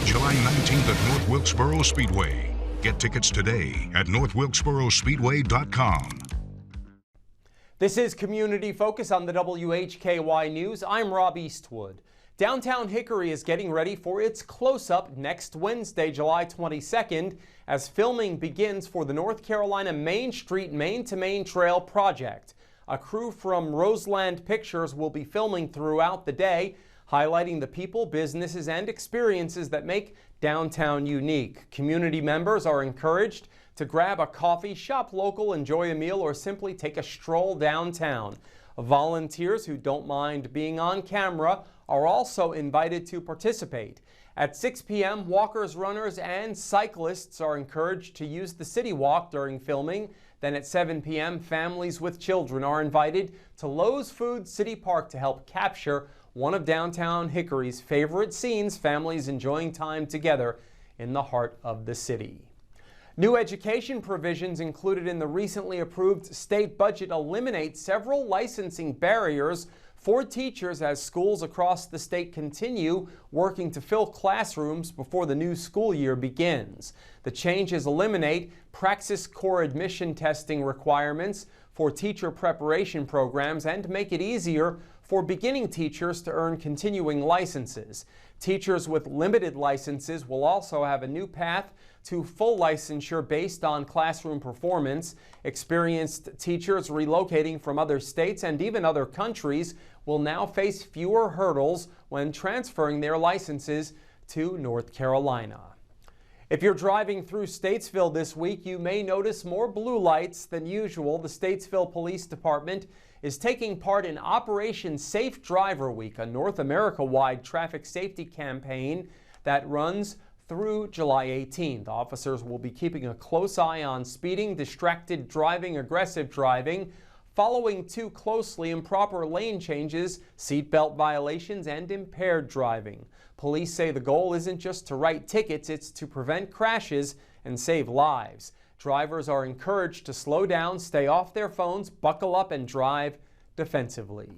July 19th at North Wilkesboro Speedway. Get tickets today at northwilkesborospeedway.com. This is Community Focus on the WHKY News. I'm Rob Eastwood. Downtown Hickory is getting ready for its close-up next Wednesday, July 22nd, as filming begins for the North Carolina Main Street Main-to-Main Trail project. A crew from Roseland Pictures will be filming throughout the day, highlighting the people, businesses, and experiences that make downtown unique. Community members are encouraged to grab a coffee, shop local, enjoy a meal, or simply take a stroll downtown. Volunteers who don't mind being on camera are also invited to participate. At 6 p.m., walkers, runners, and cyclists are encouraged to use the City Walk during filming. Then at 7 p.m., families with children are invited to Lowe's Food City Park to help capture one of downtown Hickory's favorite scenes, families enjoying time together in the heart of the city. New education provisions included in the recently approved state budget eliminate several licensing barriers for teachers as schools across the state continue working to fill classrooms before the new school year begins. The changes eliminate Praxis core admission testing requirements for teacher preparation programs and make it easier for beginning teachers to earn continuing licenses. Teachers with limited licenses will also have a new path to full licensure based on classroom performance. Experienced teachers relocating from other states and even other countries will now face fewer hurdles when transferring their licenses to North Carolina. If you're driving through Statesville this week, you may notice more blue lights than usual. The Statesville Police Department is taking part in Operation Safe Driver Week, a North America-wide traffic safety campaign that runs through July 18th. Officers will be keeping a close eye on speeding, distracted driving, aggressive driving, following too closely, improper lane changes, seatbelt violations, and impaired driving. Police say the goal isn't just to write tickets, it's to prevent crashes and save lives. Drivers are encouraged to slow down, stay off their phones, buckle up, and drive defensively.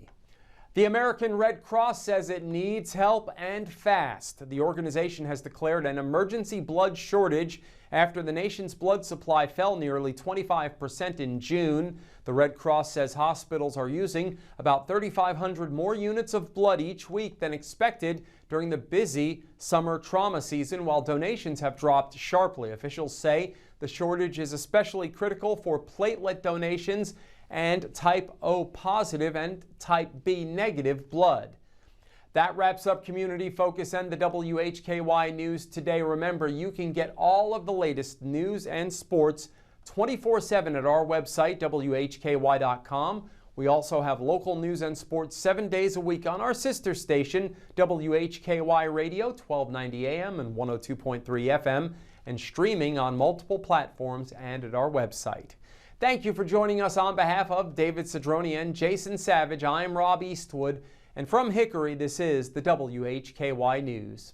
The American Red Cross says it needs help and fast. The organization has declared an emergency blood shortage after the nation's blood supply fell nearly 25% in June. The Red Cross says hospitals are using about 3,500 more units of blood each week than expected during the busy summer trauma season, while donations have dropped sharply. Officials say the shortage is especially critical for platelet donations and type O positive and type B negative blood. That wraps up Community Focus and the WHKY News today. Remember, you can get all of the latest news and sports 24/7 at our website, WHKY.com. We also have local news and sports 7 days a week on our sister station, WHKY Radio, 1290 AM and 102.3 FM, and streaming on multiple platforms and at our website. Thank you for joining us. On behalf of David Cedroni and Jason Savage, I'm Rob Eastwood, and from Hickory, this is the WHKY News.